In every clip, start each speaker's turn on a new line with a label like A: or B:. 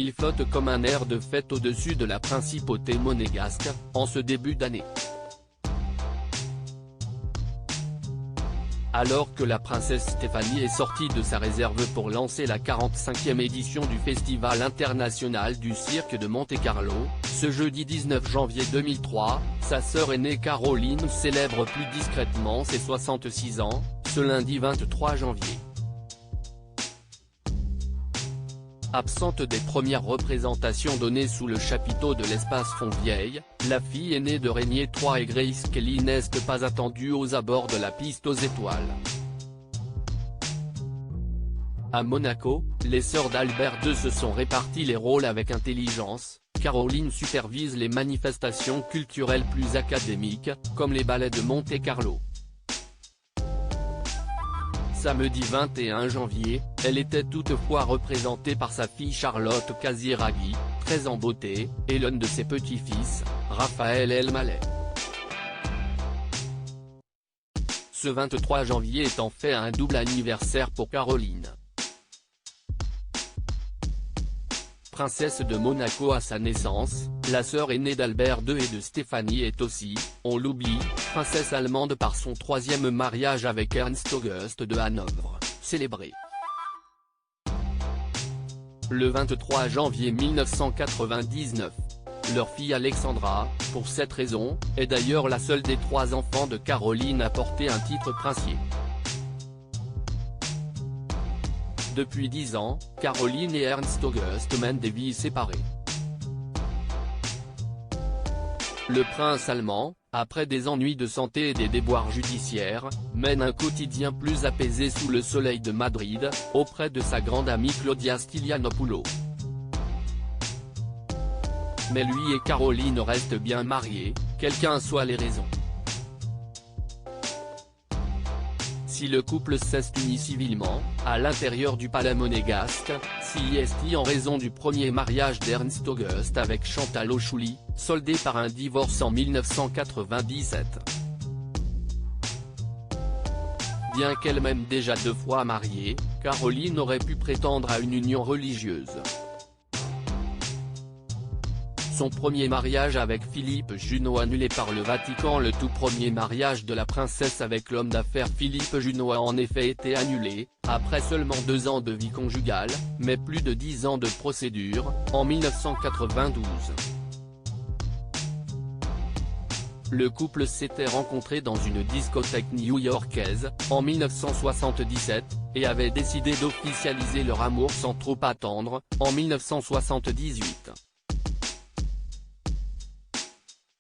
A: il flotte comme un air de fête au-dessus de la principauté monégasque, en ce début d'année. Alors que la princesse Stéphanie est sortie de sa réserve pour lancer la 45e édition du Festival international du cirque de Monte-Carlo, ce jeudi 19 janvier 2003, sa sœur aînée Caroline célèbre plus discrètement ses 66 ans, ce lundi 23 janvier. Absente des premières représentations données sous le chapiteau de l'espace Fontvieille, la fille aînée de Régnier III et Grace Kelly n'est pas attendue aux abords de la piste aux étoiles. À Monaco, les sœurs d'Albert II se sont répartis les rôles avec intelligence. Caroline supervise les manifestations culturelles plus académiques, comme les ballets de Monte-Carlo. Samedi 21 janvier, elle était toutefois représentée par sa fille Charlotte Casiraghi, très en beauté, et l'un de ses petits-fils, Raphaël Elmaleh. Ce 23 janvier est en fait un double anniversaire pour Caroline. Princesse de Monaco à sa naissance, la sœur aînée d'Albert II et de Stéphanie est aussi, on l'oublie, princesse allemande par son troisième mariage avec Ernst August de Hanovre, célébré le 23 janvier 1999. Leur fille Alexandra, pour cette raison, est d'ailleurs la seule des 3 enfants de Caroline à porter un titre princier. Depuis 10 ans, Caroline et Ernst August mènent des vies séparées. Le prince allemand, après des ennuis de santé et des déboires judiciaires, mène un quotidien plus apaisé sous le soleil de Madrid, auprès de sa grande amie Claudia Stylianopoulou. Mais lui et Caroline restent bien mariés, quelles qu'en soient les raisons. Si le couple s'est uni civilement, à l'intérieur du palais monégasque, CIST en raison du premier mariage d'Ernst August avec Chantal Auchouli, soldé par un divorce en 1997. Bien qu'elle-même déjà 2 fois mariée, Caroline aurait pu prétendre à une union religieuse. Son premier mariage avec Philippe Junot annulé par le Vatican. Le tout premier mariage de la princesse avec l'homme d'affaires Philippe Junot a en effet été annulé, après seulement 2 ans de vie conjugale, mais plus de 10 ans de procédure, en 1992. Le couple s'était rencontré dans une discothèque new-yorkaise, en 1977, et avait décidé d'officialiser leur amour sans trop attendre, en 1978.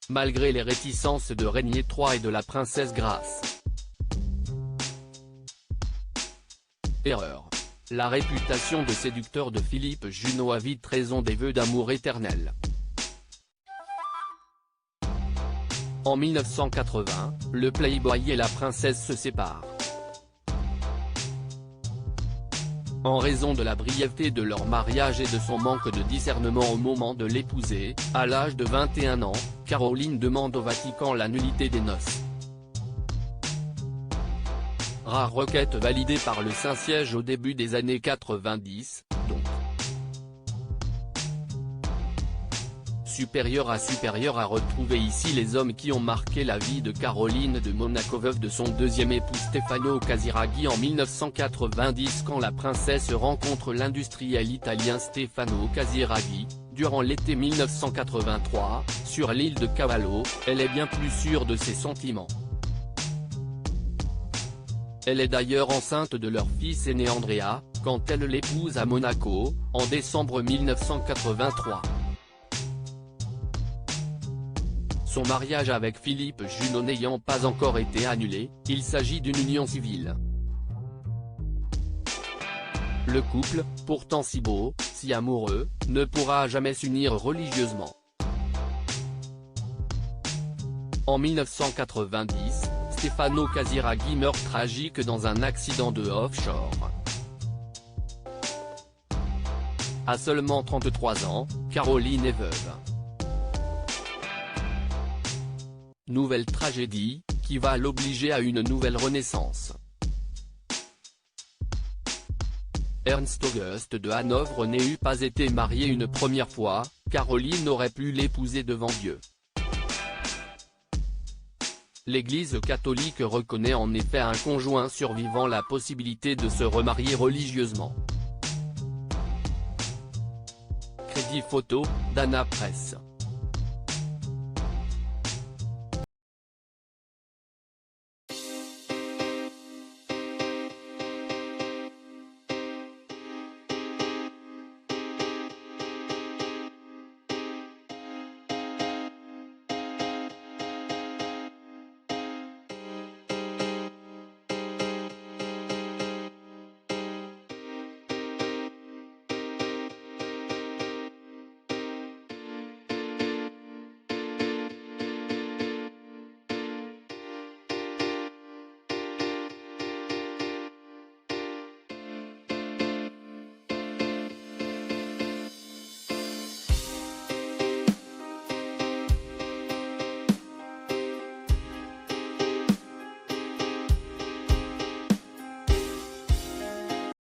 A: Malgré les réticences de Régnier III et de la princesse Grace. Erreur. La réputation de séducteur de Philippe Junot a vite raison des vœux d'amour éternel. En 1980, le playboy et la princesse se séparent. En raison de la brièveté de leur mariage et de son manque de discernement au moment de l'épouser, à l'âge de 21 ans, Caroline demande au Vatican la nullité des noces. Rare requête validée par le Saint-Siège au début des années 90, donc. Supérieur à retrouver ici les hommes qui ont marqué la vie de Caroline de Monaco, veuve de son deuxième époux Stefano Casiraghi en 1990 quand la princesse rencontre l'industriel italien Stefano Casiraghi, durant l'été 1983, sur l'île de Cavallo, elle est bien plus sûre de ses sentiments. Elle est d'ailleurs enceinte de leur fils aîné Andrea, quand elle l'épouse à Monaco, en décembre 1983. Son mariage avec Philippe Junot n'ayant pas encore été annulé, il s'agit d'une union civile. Le couple, pourtant si beau, si amoureux, ne pourra jamais s'unir religieusement. En 1990, Stefano Casiraghi meurt tragique dans un accident de offshore. À seulement 33 ans, Caroline est veuve. Nouvelle tragédie, qui va l'obliger à une nouvelle renaissance. Ernst August de Hanovre n'ait pas été marié une première fois, Caroline aurait pu l'épouser devant Dieu. L'Église catholique reconnaît en effet à un conjoint survivant la possibilité de se remarier religieusement. Crédit photo, Dana Presse.